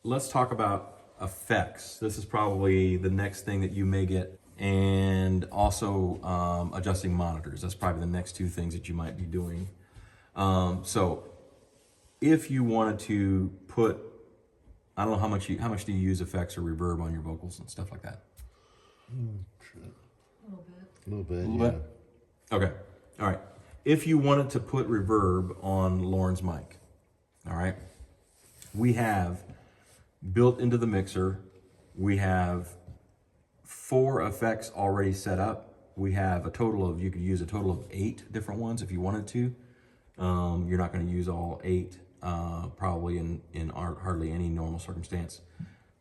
let's talk about effects. This is probably the next thing that you may get, and also adjusting monitors. That's probably the next two things that you might be doing. So if you wanted to put, I don't know how much do you use effects or reverb on your vocals and stuff like that? A little bit. Okay. All right. If you wanted to put reverb on Lauren's mic, all right, we have built into the mixer, we have 4 effects already set up. We have a total of, you could use a total of 8 different ones if you wanted to. You're not going to use all 8 probably in hardly any normal circumstance.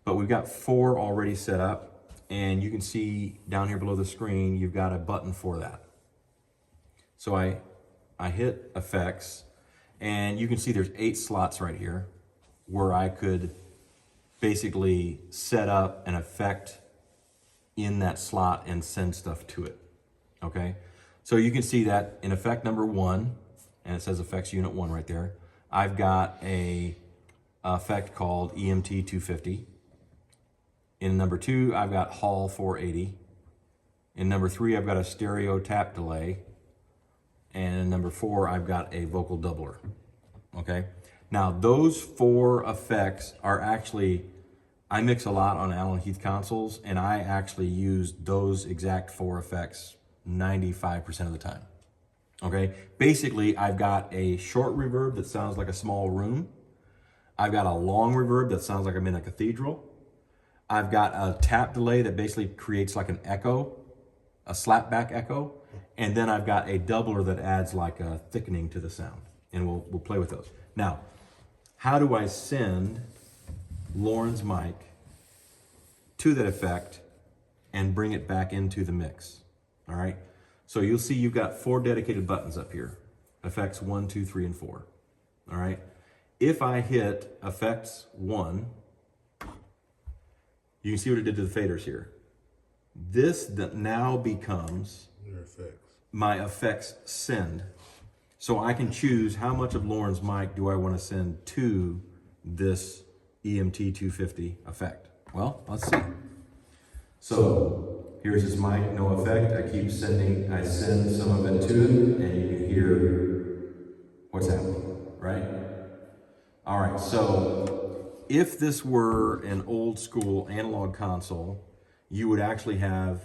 But we've got 4 already set up, and you can see down here below the screen, you've got a button for that. So I hit effects, and you can see there's 8 slots right here where I could basically set up an effect in that slot and send stuff to it, okay? So you can see that in effect number 1, and it says effects unit 1 right there, I've got a effect called EMT 250. In number 2, I've got Hall 480. In number 3, I've got a stereo tap delay. And in number 4, I've got a vocal doubler, okay? Now, those 4 effects are actually, I mix a lot on Allen Heath consoles, and I actually use those exact 4 effects 95% of the time, okay? Basically, I've got a short reverb that sounds like a small room. I've got a long reverb that sounds like I'm in a cathedral. I've got a tap delay that basically creates like an echo, a slapback echo. And then I've got a doubler that adds like a thickening to the sound. And we'll play with those. Now, how do I send Lauren's mic to that effect and bring it back into the mix? All right. So you'll see you've got 4 dedicated buttons up here. Effects 1, 2, 3, and 4. All right. If I hit effects 1, you can see what it did to the faders here. This that now becomes Your effects. my effects send. So I can choose how much of Lauren's mic do I want to send to this EMT 250 effect. Well, let's see. So here's his mic, no effect. I keep sending, I send some of it to it, and you can hear what's happening, right? All right, so if this were an old school analog console, you would actually have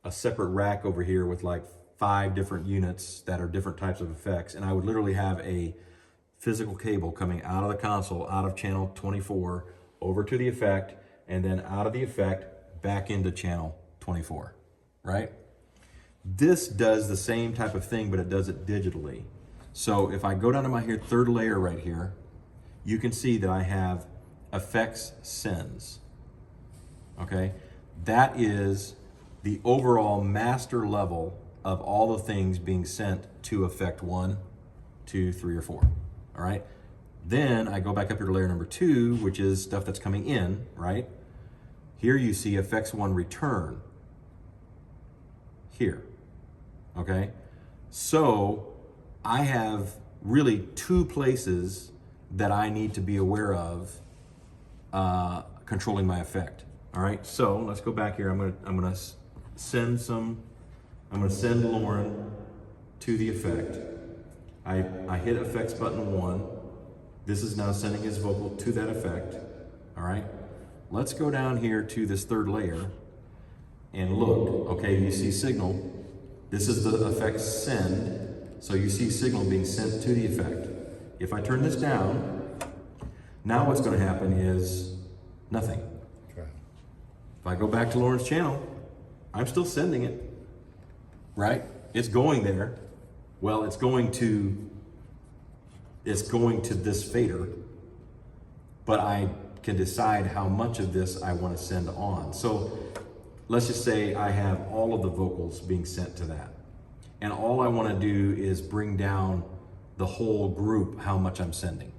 a separate rack over here with like 5 different units that are different types of effects, and I would literally have a physical cable coming out of the console, out of channel 24, over to the effect, and then out of the effect, back into channel 24, right? This does the same type of thing, but it does it digitally. So if I go down to my 3rd layer right here, you can see that I have effects sends, okay? That is the overall master level of all the things being sent to effect 1, 2, 3, or 4, all right? Then I go back up here to layer number 2, which is stuff that's coming in, right? Here you see effects 1 return, here, okay? So I have really 2 places that I need to be aware of controlling my effect, all right? So let's go back here. I'm gonna send Lauren to the effect. I hit effects button 1. This is now sending his vocal to that effect, all right? Let's go down here to this 3rd layer and look, okay, you see signal. This is the effect send, so you see signal being sent to the effect. If I turn this down, now what's gonna happen is nothing. Okay. If I go back to Lauren's channel, I'm still sending it, right? It's going there. Well, it's going to this fader, but I can decide how much of this I want to send on. So let's just say I have all of the vocals being sent to that. And all I want to do is bring down the whole group, how much I'm sending.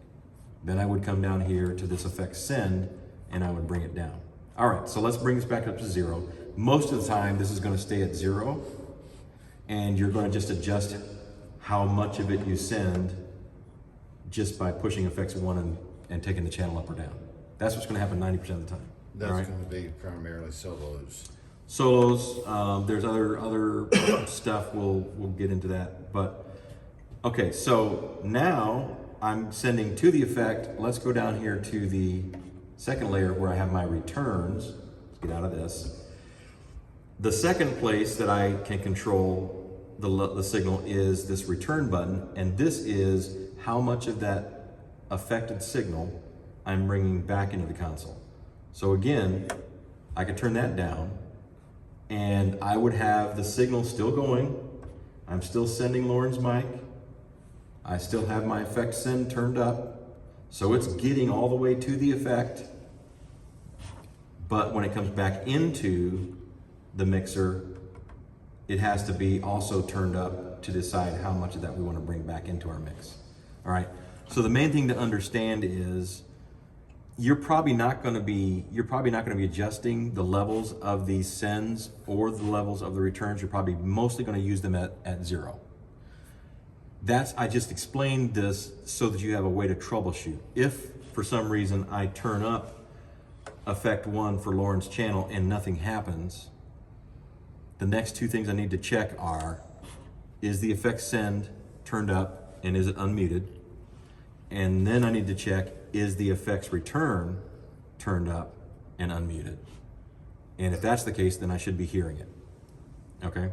Then I would come down here to this effect send, and I would bring it down. All right, so let's bring this back up to 0. Most of the time, this is going to stay at 0, and you're going to just adjust how much of it you send just by pushing effects 1 and taking the channel up or down. That's what's gonna happen 90% of the time. That's all right? going to be primarily solos. Solos, there's other stuff, we'll get into that. But, okay, so now I'm sending to the effect, let's go down here to the second layer where I have my returns. Let's get out of this. The second place that I can control the signal is this return button, and this is how much of that affected signal I'm bringing back into the console. So again, I could turn that down, and I would have the signal still going. I'm still sending Lauren's mic. I still have my effect send turned up, so it's getting all the way to the effect. But when it comes back into the mixer, it has to be also turned up to decide how much of that we want to bring back into our mix. All right. So the main thing to understand is you're probably not going to be adjusting the levels of these sends or the levels of the returns. You're probably mostly going to use them at 0. I just explained this so that you have a way to troubleshoot. If for some reason I turn up effect 1 for Lauren's channel and nothing happens, the next two things I need to check are, is the effect send turned up and is it unmuted? And then I need to check, is the effects return turned up and unmuted? And if that's the case, then I should be hearing it. Okay?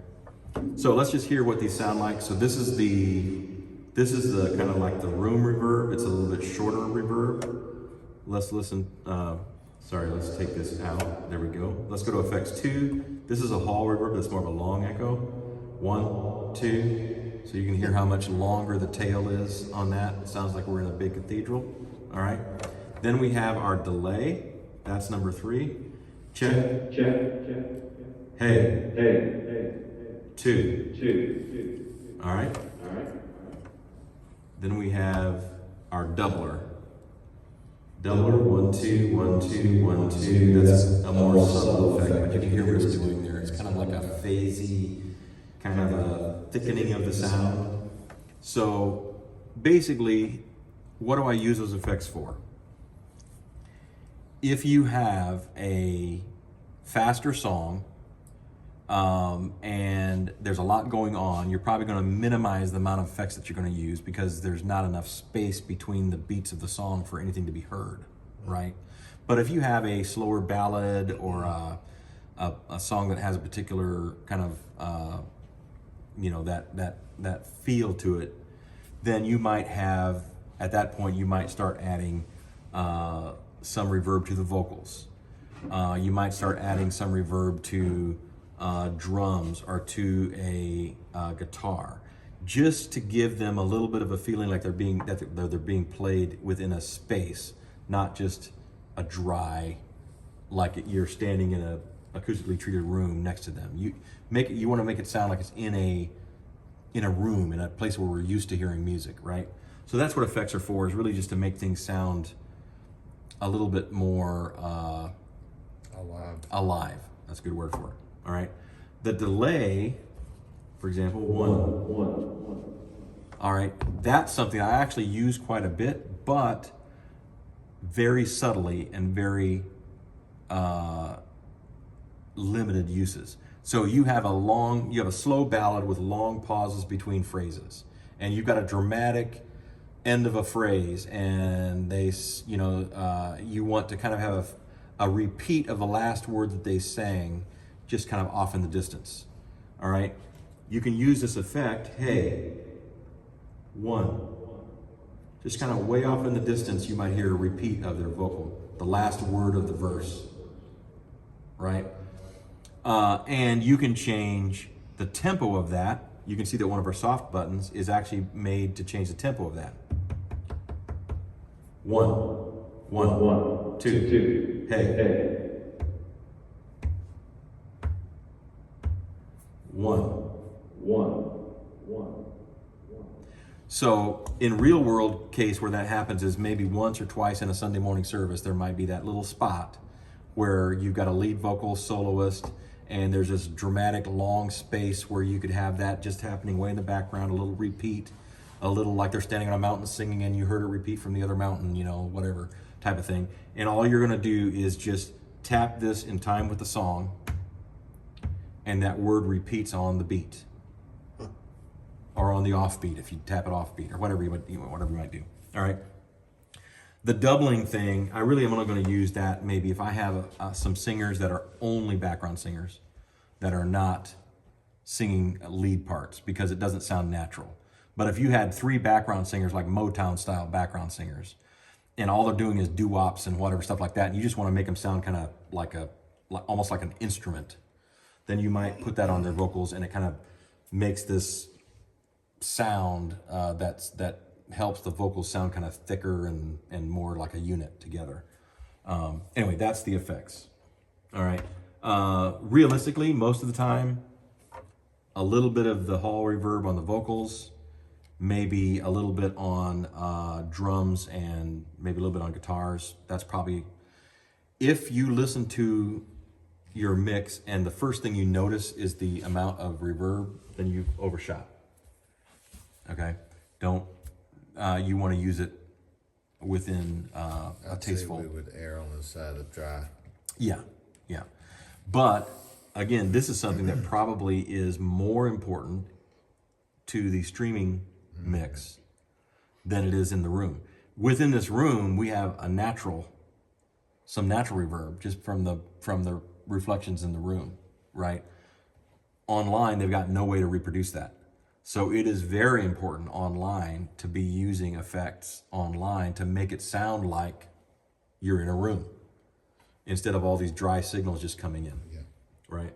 So let's just hear what these sound like. So this is the kind of like the room reverb. It's a little bit shorter reverb. Let's listen. Sorry, let's take this out. There we go. Let's go to effects 2. This is a hall reverb. That's more of a long echo. 1, 2. So you can hear how much longer the tail is on that. It sounds like we're in a big cathedral. All right. Then we have our delay. That's number 3. Check. Hey. 2. All right. Then we have our doubler. Doubler, 1, 2, 1, 2, 1, 2. That's a more subtle effect, but you can hear what it's doing there. It's kind of like a phasey, kind of a thickening of the sound. So basically, what do I use those effects for? If you have a faster song, and there's a lot going on, you're probably going to minimize the amount of effects that you're going to use because there's not enough space between the beats of the song for anything to be heard, right? But if you have a slower ballad or a song that has a particular kind of, that feel to it, then you might have, at that point, you might start adding some reverb to the vocals. You might start adding some reverb to drums or to a guitar, just to give them a little bit of a feeling like they're being played within a space, not just a dry, like you're standing in a acoustically treated room next to them. You want to make it sound like it's in a room, in a place where we're used to hearing music, right? So that's what effects are for, is really just to make things sound a little bit more alive. That's a good word for it. All right. The delay, for example, 1. All right. That's something I actually use quite a bit, but very subtly and very limited uses. So you have a slow ballad with long pauses between phrases, and you've got a dramatic end of a phrase, and you want to kind of have a repeat of the last word that they sang, just kind of off in the distance. All right. You can use this effect. Hey, 1. Just kind of way off in the distance, you might hear a repeat of their vocal, the last word of the verse. Right. And you can change the tempo of that. You can see that one of our soft buttons is actually made to change the tempo of that. 1, 2. Hey. 1. So in real world case where that happens is maybe once or twice in a Sunday morning service, there might be that little spot where you've got a lead vocal soloist and there's this dramatic long space where you could have that just happening way in the background, a little repeat, a little like they're standing on a mountain singing and you heard it repeat from the other mountain, whatever type of thing. And all you're gonna do is just tap this in time with the song, and that word repeats on the beat. Or on the offbeat if you tap it offbeat, or whatever you might do. All right. The doubling thing, I really am only going to use that maybe if I have some singers that are only background singers that are not singing lead parts, because it doesn't sound natural. But if you had 3 background singers, like Motown style background singers, and all they're doing is doo-wops and whatever stuff like that, and you just want to make them sound kind of like almost like an instrument, then you might put that on their vocals, and it kind of makes this sound that helps the vocals sound kind of thicker and more like a unit together. Anyway, that's the effects. All right. Realistically, most of the time, a little bit of the hall reverb on the vocals, maybe a little bit on drums, and maybe a little bit on guitars. That's probably, if you listen to your mix and the first thing you notice is the amount of reverb, then you've overshot. Okay, don't. You want to use it within a tasteful. We would err on the side of dry. Yeah. But again, this is something that probably is more important to the streaming mix than it is in the room. Within this room, we have some natural reverb just from the reflections in the room, right? Online, they've got no way to reproduce that. So it is very important online to be using effects online to make it sound like you're in a room instead of all these dry signals just coming in, right?